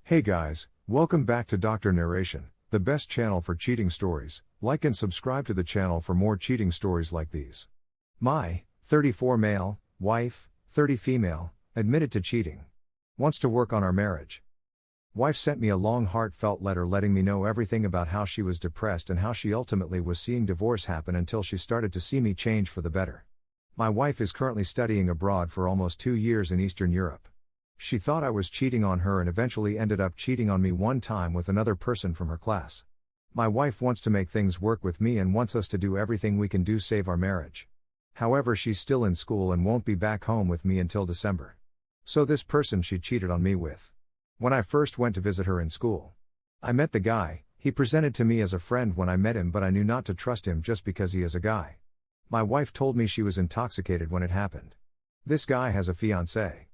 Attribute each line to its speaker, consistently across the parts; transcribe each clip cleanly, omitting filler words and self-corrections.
Speaker 1: Hey guys, welcome back to Dr. Narration, the best channel for cheating stories. Like and subscribe to the channel for more cheating stories like these. My 34 male, wife, 30 female, admitted to cheating. Wants to work on our marriage. Wife sent me a long heartfelt letter letting me know everything about how she was depressed and how she ultimately was seeing divorce happen until she started to see me change for the better. My wife is currently studying abroad for almost 2 years in Eastern Europe. She thought I was cheating on her and eventually ended up cheating on me one time with another person from her class. My wife wants to make things work with me and wants us to do everything we can do save our marriage. However, she's still in school and won't be back home with me until December. So this person she cheated on me with. When I first went to visit her in school, I met the guy. He presented to me as a friend when I met him, but I knew not to trust him just because he is a guy. My wife told me she was intoxicated when it happened. This guy has a fiancé.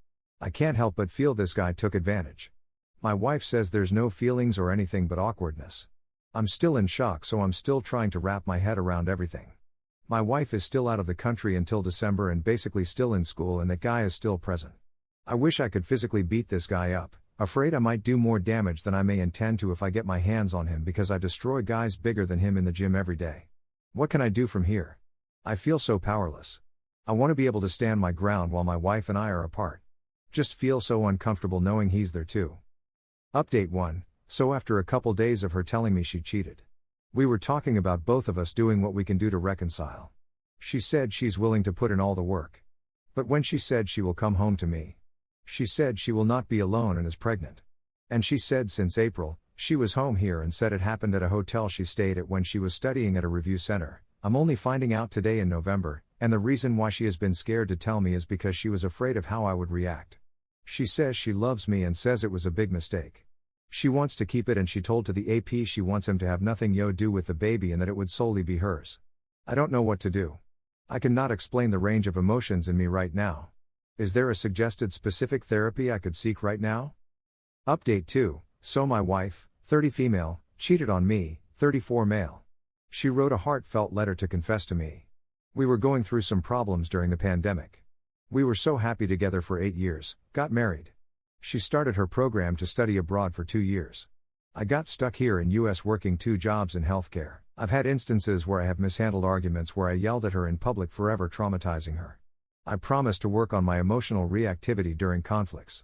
Speaker 1: I can't help but feel this guy took advantage. My wife says there's no feelings or anything but awkwardness. I'm still in shock, so I'm still trying to wrap my head around everything. My wife is still out of the country until December and basically still in school, and that guy is still present. I wish I could physically beat this guy up, afraid I might do more damage than I may intend to if I get my hands on him because I destroy guys bigger than him in the gym every day. What can I do from here? I feel so powerless. I want to be able to stand my ground while my wife and I are apart. Just feel so uncomfortable knowing he's there too. Update 1. So after a couple days of her telling me she cheated, we were talking about both of us doing what we can do to reconcile. She said she's willing to put in all the work. But when she said she will come home to me, she said she will not be alone and is pregnant. And she said since April, she was home here and said it happened at a hotel she stayed at when she was studying at a review center. I'm only finding out today in November, and the reason why she has been scared to tell me is because she was afraid of how I would react. She says she loves me and says it was a big mistake. She wants to keep it, and she told to the AP she wants him to have nothing do with the baby and that it would solely be hers. I don't know what to do. I cannot explain the range of emotions in me right now. Is there a suggested specific therapy I could seek right now? Update 2. So my wife, 30 female, cheated on me, 34 male. She wrote a heartfelt letter to confess to me. We were going through some problems during the pandemic. We were so happy together for 8 years, got married. She started her program to study abroad for 2 years. I got stuck here in US working 2 jobs in healthcare. I've had instances where I have mishandled arguments where I yelled at her in public, forever traumatizing her. I promised to work on my emotional reactivity during conflicts.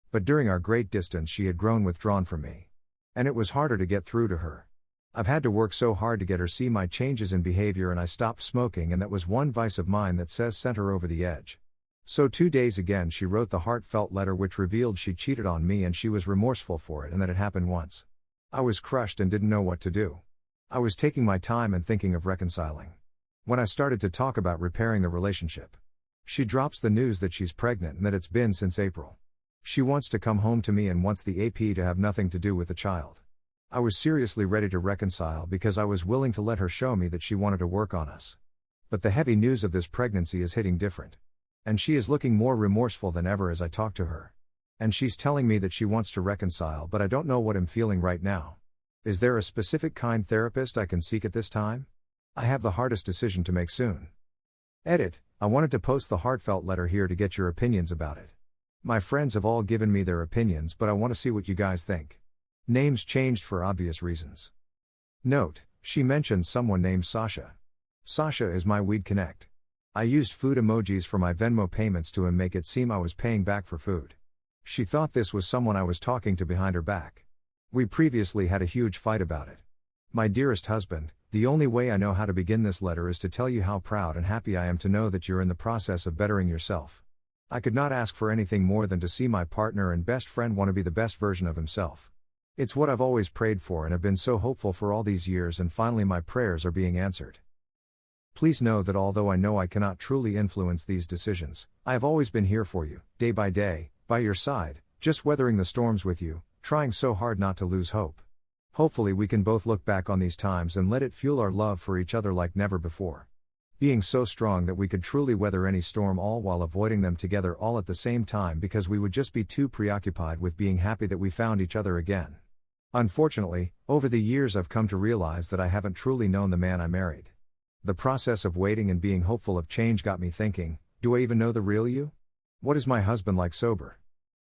Speaker 1: But during our great distance she had grown withdrawn from me. And it was harder to get through to her. I've had to work so hard to get her see my changes in behavior, and I stopped smoking, and that was one vice of mine that sent her over the edge. So 2 days again she wrote the heartfelt letter which revealed she cheated on me and she was remorseful for it and that it happened once. I was crushed and didn't know what to do. I was taking my time and thinking of reconciling. When I started to talk about repairing the relationship, she drops the news that she's pregnant and that it's been since April. She wants to come home to me and wants the AP to have nothing to do with the child. I was seriously ready to reconcile because I was willing to let her show me that she wanted to work on us. But the heavy news of this pregnancy is hitting different. And she is looking more remorseful than ever as I talk to her. And she's telling me that she wants to reconcile, but I don't know what I'm feeling right now. Is there a specific kind therapist I can seek at this time? I have the hardest decision to make soon. Edit. I wanted to post the heartfelt letter here to get your opinions about it. My friends have all given me their opinions, but I want to see what you guys think. Names changed for obvious reasons. Note, she mentioned someone named Sasha. Sasha is my weed connect. I used food emojis for my Venmo payments to him, make it seem I was paying back for food. She thought this was someone I was talking to behind her back. We previously had a huge fight about it. My dearest husband, the only way I know how to begin this letter is to tell you how proud and happy I am to know that you're in the process of bettering yourself. I could not ask for anything more than to see my partner and best friend want to be the best version of himself. It's what I've always prayed for and have been so hopeful for all these years, and finally my prayers are being answered. Please know that although I know I cannot truly influence these decisions, I have always been here for you, day by day, by your side, just weathering the storms with you, trying so hard not to lose hope. Hopefully we can both look back on these times and let it fuel our love for each other like never before. Being so strong that we could truly weather any storm, all while avoiding them together all at the same time, because we would just be too preoccupied with being happy that we found each other again. Unfortunately, over the years I've come to realize that I haven't truly known the man I married. The process of waiting and being hopeful of change got me thinking, do I even know the real you? What is my husband like sober?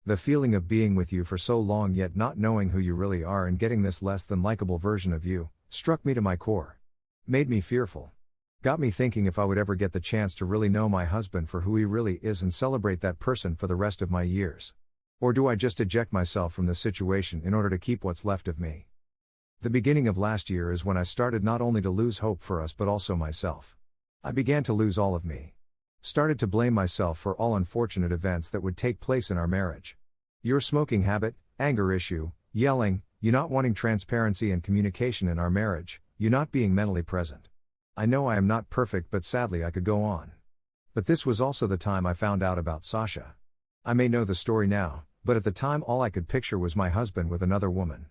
Speaker 1: The feeling of being with you for so long yet not knowing who you really are and getting this less than likable version of you, struck me to my core. Made me fearful. Got me thinking if I would ever get the chance to really know my husband for who he really is and celebrate that person for the rest of my years. Or do I just eject myself from the situation in order to keep what's left of me? The beginning of last year is when I started not only to lose hope for us but also myself. I began to lose all of me. Started to blame myself for all unfortunate events that would take place in our marriage. Your smoking habit, anger issue, yelling, you not wanting transparency and communication in our marriage, you not being mentally present. I know I am not perfect, but sadly I could go on. But this was also the time I found out about Sasha. I may know the story now, but at the time all I could picture was my husband with another woman.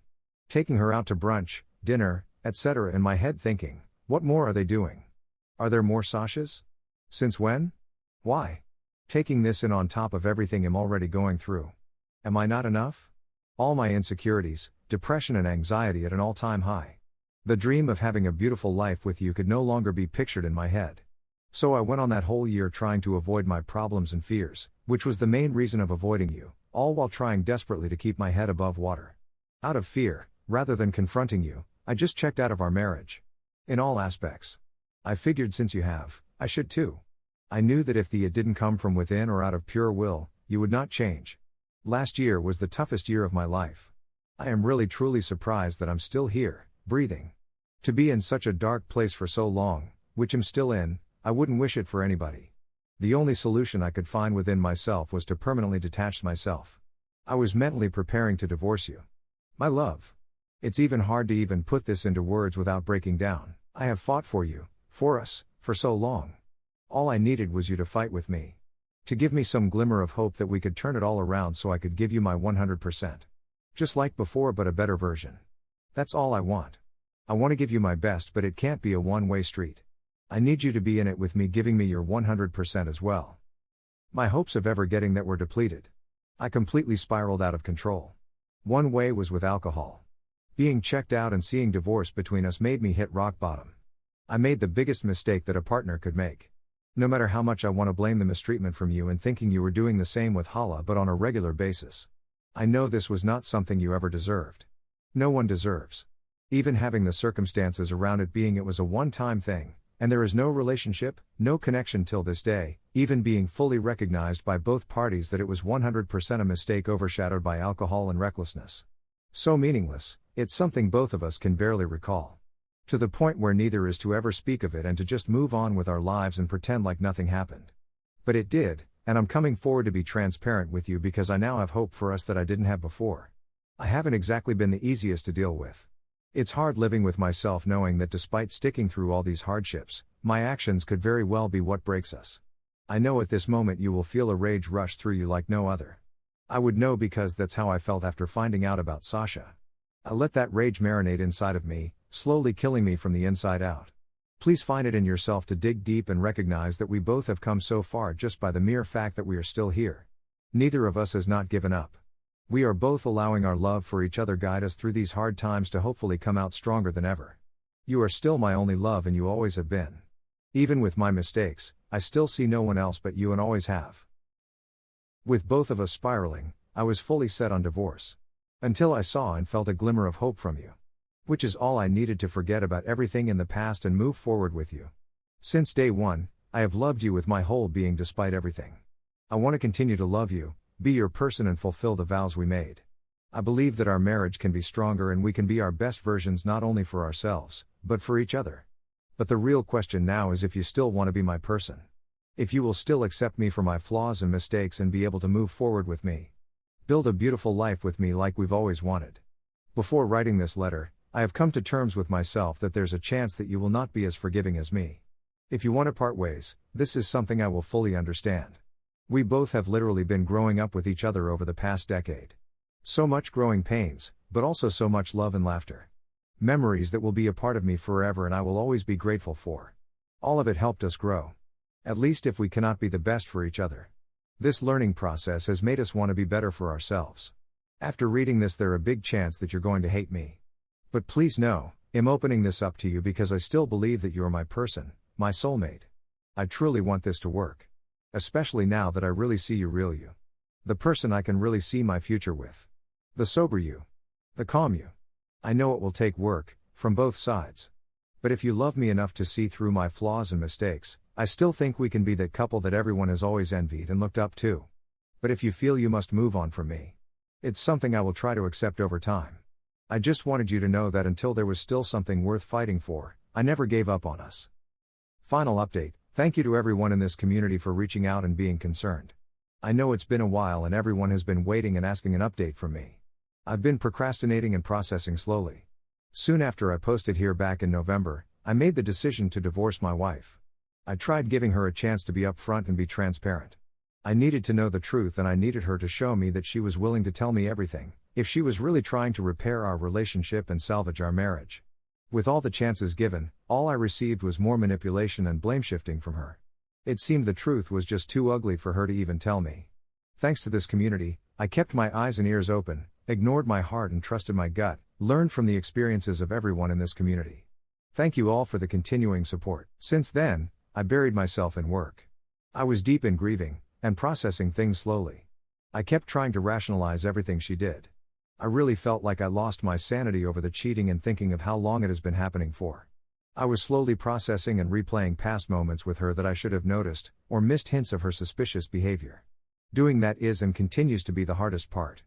Speaker 1: Taking her out to brunch, dinner, etc. in my head thinking, what more are they doing? Are there more Sashas? Since when? Why? Taking this in on top of everything I'm already going through. Am I not enough? All my insecurities, depression and anxiety at an all-time high. The dream of having a beautiful life with you could no longer be pictured in my head. So I went on that whole year trying to avoid my problems and fears, which was the main reason of avoiding you, all while trying desperately to keep my head above water. Out of fear, rather than confronting you, I just checked out of our marriage. In all aspects. I figured since you have, I should too. I knew that if it didn't come from within or out of pure will, you would not change. Last year was the toughest year of my life. I am really truly surprised that I'm still here, breathing. To be in such a dark place for so long, which I'm still in, I wouldn't wish it for anybody. The only solution I could find within myself was to permanently detach myself. I was mentally preparing to divorce you. My love. It's even hard to even put this into words without breaking down. I have fought for you, for us, for so long. All I needed was you to fight with me. To give me some glimmer of hope that we could turn it all around so I could give you my 100%. Just like before but a better version. That's all I want. I want to give you my best, but it can't be a one-way street. I need you to be in it with me, giving me your 100% as well. My hopes of ever getting that were depleted. I completely spiraled out of control. One way was with alcohol. Being checked out and seeing divorce between us made me hit rock bottom. I made the biggest mistake that a partner could make. No matter how much I want to blame the mistreatment from you and thinking you were doing the same with Hala but on a regular basis. I know this was not something you ever deserved. No one deserves. Even having the circumstances around it being it was a one-time thing, and there is no relationship, no connection till this day, even being fully recognized by both parties that it was 100% a mistake overshadowed by alcohol and recklessness. So meaningless, it's something both of us can barely recall. To the point where neither is to ever speak of it and to just move on with our lives and pretend like nothing happened. But it did, and I'm coming forward to be transparent with you because I now have hope for us that I didn't have before. I haven't exactly been the easiest to deal with. It's hard living with myself knowing that despite sticking through all these hardships, my actions could very well be what breaks us. I know at this moment you will feel a rage rush through you like no other. I would know because that's how I felt after finding out about Sasha. I let that rage marinate inside of me, slowly killing me from the inside out. Please find it in yourself to dig deep and recognize that we both have come so far just by the mere fact that we are still here. Neither of us has not given up. We are both allowing our love for each other guide us through these hard times to hopefully come out stronger than ever. You are still my only love and you always have been. Even with my mistakes, I still see no one else but you and always have. With both of us spiraling, I was fully set on divorce. Until I saw and felt a glimmer of hope from you. Which is all I needed to forget about everything in the past and move forward with you. Since day one, I have loved you with my whole being despite everything. I want to continue to love you, be your person and fulfill the vows we made. I believe that our marriage can be stronger and we can be our best versions not only for ourselves, but for each other. But the real question now is if you still want to be my person. If you will still accept me for my flaws and mistakes and be able to move forward with me. Build a beautiful life with me like we've always wanted. Before writing this letter, I have come to terms with myself that there's a chance that you will not be as forgiving as me. If you want to part ways, this is something I will fully understand. We both have literally been growing up with each other over the past decade. So much growing pains, but also so much love and laughter. Memories that will be a part of me forever and I will always be grateful for. All of it helped us grow. At least if we cannot be the best for each other. This learning process has made us want to be better for ourselves. After reading this, there's a big chance that you're going to hate me. But please know, I'm opening this up to you because I still believe that you are my person, my soulmate. I truly want this to work. Especially now that I really see you real you. The person I can really see my future with. The sober you. The calm you. I know it will take work, from both sides. But if you love me enough to see through my flaws and mistakes, I still think we can be that couple that everyone has always envied and looked up to. But if you feel you must move on from me, it's something I will try to accept over time. I just wanted you to know that until there was still something worth fighting for, I never gave up on us. Final update, thank you to everyone in this community for reaching out and being concerned. I know it's been a while and everyone has been waiting and asking an update from me. I've been procrastinating and processing slowly. Soon after I posted here back in November, I made the decision to divorce my wife. I tried giving her a chance to be upfront and be transparent. I needed to know the truth and I needed her to show me that she was willing to tell me everything, if she was really trying to repair our relationship and salvage our marriage. With all the chances given, all I received was more manipulation and blame shifting from her. It seemed the truth was just too ugly for her to even tell me. Thanks to this community, I kept my eyes and ears open, ignored my heart and trusted my gut, learned from the experiences of everyone in this community. Thank you all for the continuing support. Since then, I buried myself in work. I was deep in grieving, and processing things slowly. I kept trying to rationalize everything she did. I really felt like I lost my sanity over the cheating and thinking of how long it has been happening for. I was slowly processing and replaying past moments with her that I should have noticed, or missed hints of her suspicious behavior. Doing that is and continues to be the hardest part.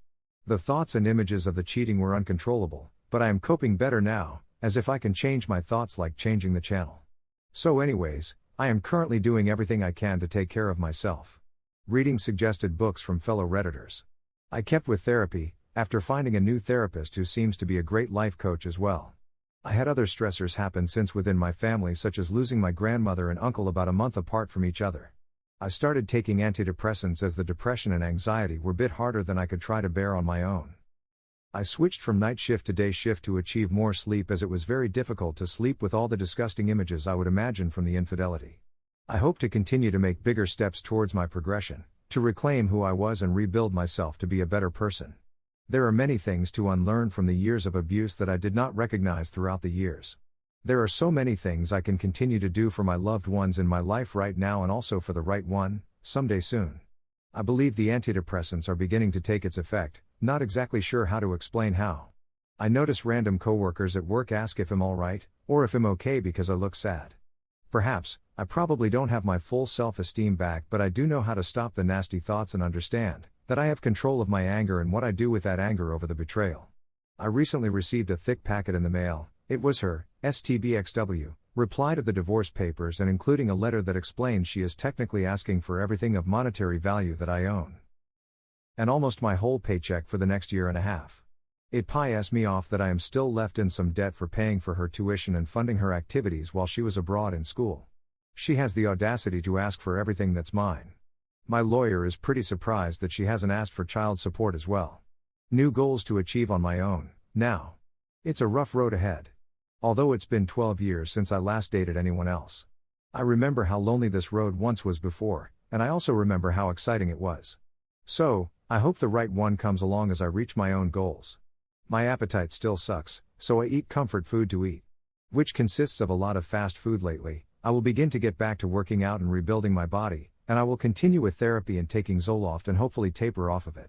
Speaker 1: The thoughts and images of the cheating were uncontrollable, but I am coping better now, as if I can change my thoughts like changing the channel. So anyways, I am currently doing everything I can to take care of myself. Reading suggested books from fellow Redditors. I kept with therapy, after finding a new therapist who seems to be a great life coach as well. I had other stressors happen since within my family, such as losing my grandmother and uncle about a month apart from each other. I started taking antidepressants as the depression and anxiety were a bit harder than I could try to bear on my own. I switched from night shift to day shift to achieve more sleep, as it was very difficult to sleep with all the disgusting images I would imagine from the infidelity. I hope to continue to make bigger steps towards my progression, to reclaim who I was and rebuild myself to be a better person. There are many things to unlearn from the years of abuse that I did not recognize throughout the years. There are so many things I can continue to do for my loved ones in my life right now and also for the right one, someday soon. I believe the antidepressants are beginning to take its effect, not exactly sure how to explain how. I notice random coworkers at work ask if I'm alright, or if I'm okay because I look sad. Perhaps, I probably don't have my full self-esteem back, but I do know how to stop the nasty thoughts and understand that I have control of my anger and what I do with that anger over the betrayal. I recently received a thick packet in the mail. It was her, STBXW, reply to the divorce papers and including a letter that explains she is technically asking for everything of monetary value that I own. And almost my whole paycheck for the next year and a half. It pisses me off that I am still left in some debt for paying for her tuition and funding her activities while she was abroad in school. She has the audacity to ask for everything that's mine. My lawyer is pretty surprised that she hasn't asked for child support as well. New goals to achieve on my own, now. It's a rough road ahead. Although it's been 12 years since I last dated anyone else. I remember how lonely this road once was before, and I also remember how exciting it was. So, I hope the right one comes along as I reach my own goals. My appetite still sucks, so I eat comfort food to eat. Which consists of a lot of fast food lately. I will begin to get back to working out and rebuilding my body, and I will continue with therapy and taking Zoloft and hopefully taper off of it.